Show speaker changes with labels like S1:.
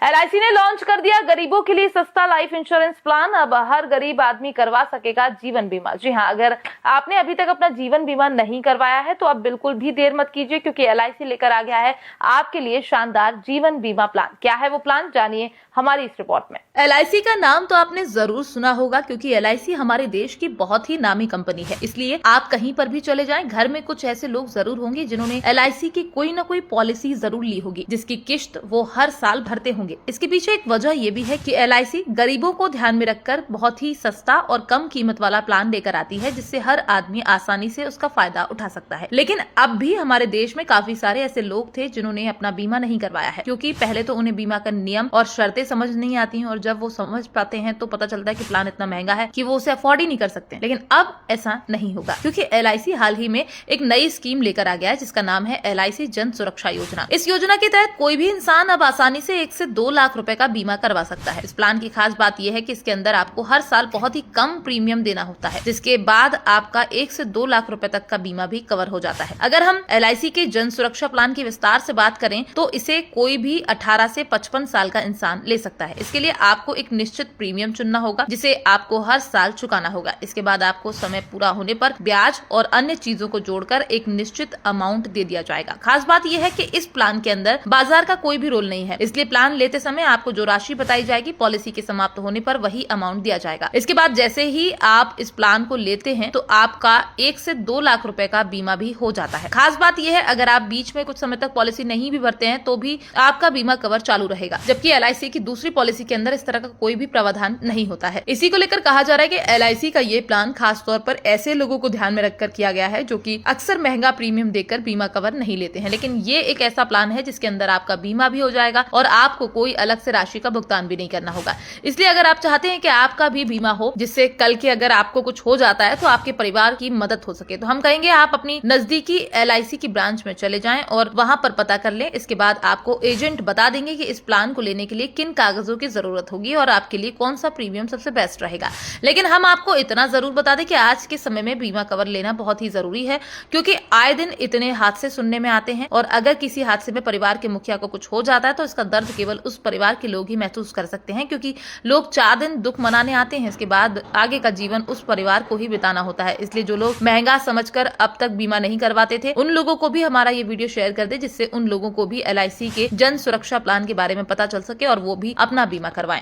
S1: LIC ने launch कर दिया गरीबों के लिए सस्ता लाइफ इंश्योरेंस प्लान। अब हर गरीब आदमी करवा सकेगा जीवन बीमा। जी हां, अगर आपने अभी तक अपना जीवन बीमा नहीं करवाया है तो अब बिल्कुल भी देर मत कीजिए, क्योंकि एलआईसी लेकर आ गया है आपके लिए शानदार जीवन बीमा प्लान। क्या है वो प्लान, जानिए हमारी इस रिपोर्ट में। एलआईसी का नाम तो आपने जरूर सुना होगा, क्योंकि एलआईसी हमारे देश की बहुत ही नामी कंपनी है। इसलिए आप कहीं पर भी चले जाएं, घर में कुछ ऐसे लोग जरूर होंगे जिन्होंने एलआईसी की कोई न कोई पॉलिसी जरूर ली होगी, जिसकी किश्त वो हर साल भरते होंगे। इसके पीछे एक वजह ये भी है कि एलआईसी गरीबों को ध्यान में रखकर बहुत ही सस्ता और कम कीमत वाला प्लान लेकर आती है, जिससे हर आदमी आसानी से उसका फायदा उठा सकता है। लेकिन अब भी हमारे देश में काफी सारे ऐसे लोग थे जिन्होंने अपना बीमा नहीं करवाया है, क्योंकि पहले तो उन्हें बीमा का नियम और शर्तें समझ नहीं आती हैं, और जब वो समझ पाते हैं तो पता चलता है कि प्लान इतना महंगा है कि वो उसे अफोर्ड ही नहीं कर सकते। लेकिन अब ऐसा नहीं होगा, क्योंकि एलआईसी हाल ही में एक नई स्कीम लेकर आ गया है, जिसका नाम है एलआईसी जन सुरक्षा योजना। इस योजना के तहत कोई भी इंसान अब आसानी से 1 से 2 लाख रुपए का बीमा करवा सकता है। इस प्लान की खास बात यह है कि इसके अंदर आपको हर साल बहुत ही कम प्रीमियम देना होता है, जिसके बाद आपका 1 से 2 लाख रुपए तक का बीमा भी कवर हो जाता है। अगर हम एलआईसी के जन सुरक्षा प्लान की विस्तार से बात करें तो इसे कोई भी 18 से 55 साल का इंसान ले सकता है। इसके लिए आपको एक निश्चित प्रीमियम चुनना होगा, जिसे आपको हर साल चुकाना होगा। इसके बाद आपको समय पूरा होने पर ब्याज और अन्य चीजों को जोड़कर एक निश्चित अमाउंट दे दिया जाएगा। खास बात यह है कि इस प्लान के अंदर बाजार का कोई भी रोल नहीं है, इसलिए प्लान लेते समय आपको जो राशि बताई जाएगी, पॉलिसी के समाप्त होने पर वही अमाउंट दिया जाएगा। इसके बाद जैसे ही आप इस प्लान को लेते हैं तो आपका 1 से 2 लाख रुपए का बीमा भी हो जाता है। खास बात यह है, अगर आप बीच में कुछ समय तक पॉलिसी नहीं भी भरते हैं तो भी आपका बीमा कवर चालू रहेगा, जबकि एलआईसी की दूसरी पॉलिसी के अंदर इस तरह का कोई भी प्रावधान नहीं होता है। इसी को लेकर कहा जा रहा है कि एलआईसी का ये प्लान खास तौर पर ऐसे लोगों को ध्यान में रखकर किया गया है जो कि अक्सर महंगा प्रीमियम देकर बीमा कवर नहीं लेते हैं। लेकिन ये एक ऐसा प्लान है जिसके अंदर आपका बीमा भी हो जाएगा और आपको कोई अलग से राशि का भुगतान भी नहीं करना होगा। इसलिए अगर आप चाहते हैं कि आपका भी बीमा हो, जिससे कल के अगर आपको कुछ हो जाता है तो आपके परिवार की मदद हो सके, तो हम कहेंगे आप अपनी नजदीकी एलआईसी की ब्रांच में चले जाएं और वहां पर पता कर लें। इसके बाद आपको एजेंट बता देंगे कि इस प्लान को लेने के लिए किन कागजों की जरूरत होगी और आपके लिए कौन सा प्रीमियम सबसे बेस्ट रहेगा। लेकिन हम आपको इतना जरूर बता दें कि आज के समय में बीमा कवर लेना बहुत ही जरूरी है, क्योंकि आए दिन इतने हादसे सुनने में आते हैं, और अगर किसी हादसे में परिवार के मुखिया को कुछ हो जाता है तो इसका दर्द केवल उस परिवार के लोग ही महसूस कर सकते हैं, क्योंकि लोग 4 दिन दुख मनाने आते हैं, इसके बाद आगे का जीवन उस परिवार को ही बिताना होता है। इसलिए जो लोग महंगा समझकर अब तक बीमा नहीं करवाते थे, उन लोगों को भी हमारा ये वीडियो शेयर कर दे, जिससे उन लोगों को भी एलआईसी के जन सुरक्षा प्लान के बारे में पता चल सके और वो भी अपना बीमा करवाएं।